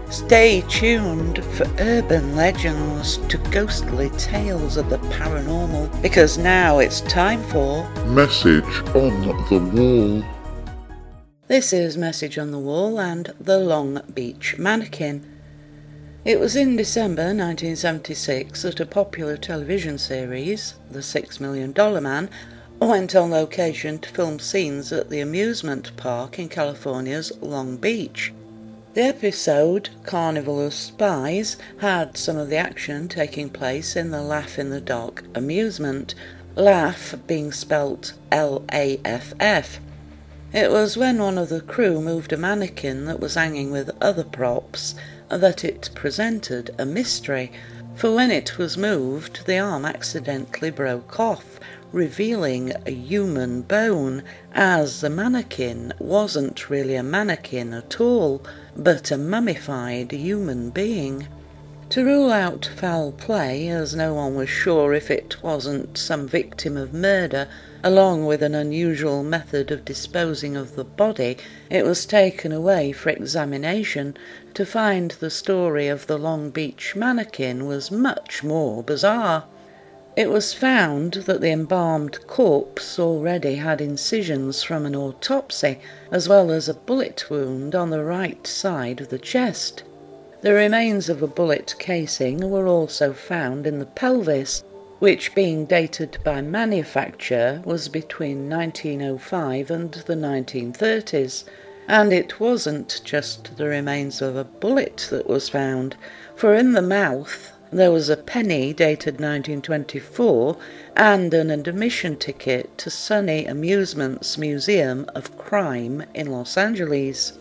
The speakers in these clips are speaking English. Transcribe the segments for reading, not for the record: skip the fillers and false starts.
Stay tuned for urban legends to ghostly tales of the paranormal, because now it's time for Message on the Wall. This is Message on the Wall and the Long Beach Mannequin. It was in December 1976 that a popular television series, The $6 Million Man, went on location to film scenes at the amusement park in California's Long Beach. The episode, Carnival of Spies, had some of the action taking place in the Laugh in the Dark amusement, Laugh being spelt L-A-F-F. It was when one of the crew moved a mannequin that was hanging with other props that it presented a mystery, for when it was moved the arm accidentally broke off, revealing a human bone, as the mannequin wasn't really a mannequin at all, but a mummified human being. To rule out foul play, as no one was sure if it wasn't some victim of murder, along with an unusual method of disposing of the body, it was taken away for examination to find the story of the Long Beach Mannequin was much more bizarre. It was found that the embalmed corpse already had incisions from an autopsy, as well as a bullet wound on the right side of the chest. The remains of a bullet casing were also found in the pelvis, which, being dated by manufacture, was between 1905 and the 1930s. And it wasn't just the remains of a bullet that was found, for in the mouth there was a penny dated 1924 and an admission ticket to Sunny Amusement's Museum of Crime in Los Angeles.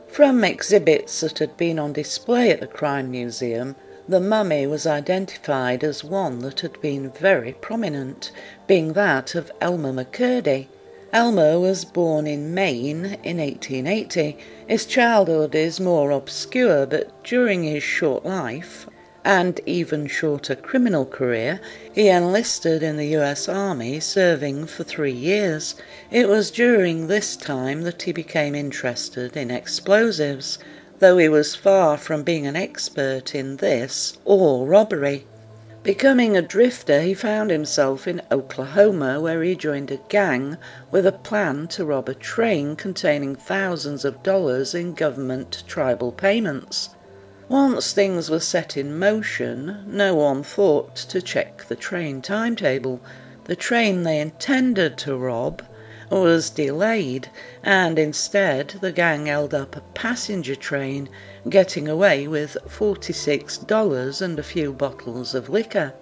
From exhibits that had been on display at the Crime Museum, the mummy was identified as one that had been very prominent, being that of Elmer McCurdy. Elmer was born in Maine in 1880. His childhood is more obscure, but during his short life and even shorter criminal career, he enlisted in the US Army, serving for 3 years. It was during this time that he became interested in explosives, though he was far from being an expert in this or robbery. Becoming a drifter, he found himself in Oklahoma, where he joined a gang with a plan to rob a train containing thousands of dollars in government tribal payments. Once things were set in motion, no one thought to check the train timetable. The train they intended to rob was delayed, and instead the gang held up a passenger train, getting away with $46 and a few bottles of liquor.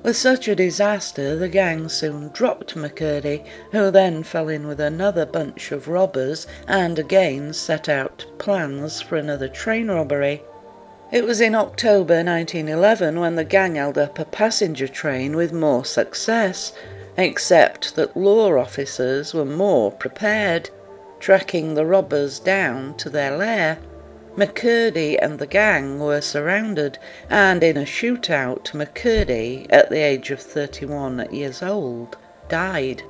With such a disaster, the gang soon dropped McCurdy, who then fell in with another bunch of robbers and again set out plans for another train robbery. It was in October 1911 when the gang held up a passenger train with more success, except that law officers were more prepared, tracking the robbers down to their lair. McCurdy and the gang were surrounded, and in a shootout, McCurdy, at the age of 31 years old, died.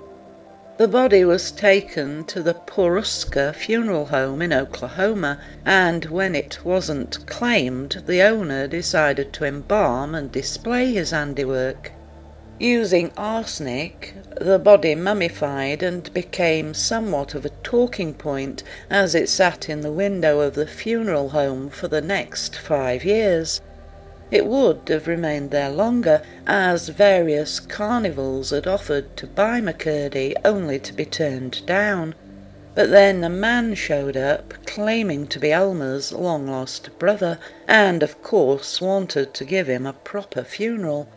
The body was taken to the Pawhuska funeral home in Oklahoma, and when it wasn't claimed, the owner decided to embalm and display his handiwork. Using arsenic, the body mummified and became somewhat of a talking point as it sat in the window of the funeral home for the next 5 years. It would have remained there longer, as various carnivals had offered to buy McCurdy only to be turned down. But then a man showed up, claiming to be Elmer's long-lost brother, and of course wanted to give him a proper funeral.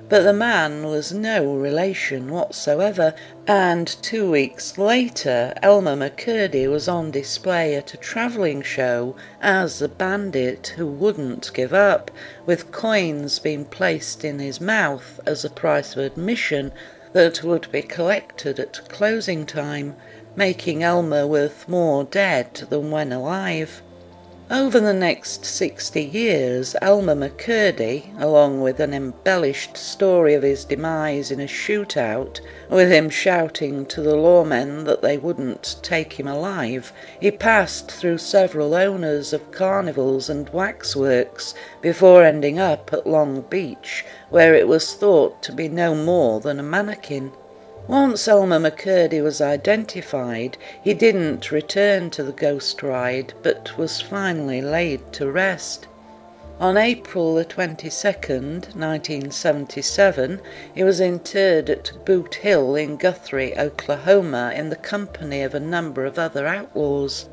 But the man was no relation whatsoever, and 2 weeks later Elmer McCurdy was on display at a travelling show as the bandit who wouldn't give up, with coins being placed in his mouth as a price of admission that would be collected at closing time, making Elmer worth more dead than when alive. Over the next 60 years, Elmer McCurdy, along with an embellished story of his demise in a shootout, with him shouting to the lawmen that they wouldn't take him alive, he passed through several owners of carnivals and waxworks before ending up at Long Beach, where it was thought to be no more than a mannequin. Once Elmer McCurdy was identified, he didn't return to the ghost ride, but was finally laid to rest. On April the 22nd, 1977, he was interred at Boot Hill in Guthrie, Oklahoma, in the company of a number of other outlaws.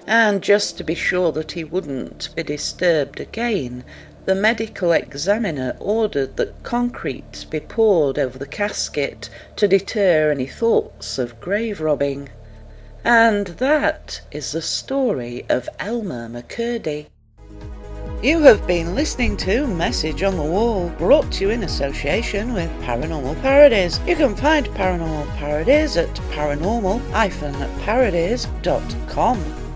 And just to be sure that he wouldn't be disturbed again, the medical examiner ordered that concrete be poured over the casket to deter any thoughts of grave robbing. And that is the story of Elmer McCurdy. You have been listening to Message on the Wall, brought to you in association with Paranormal Parodies. You can find Paranormal Parodies at paranormal-parodies.com.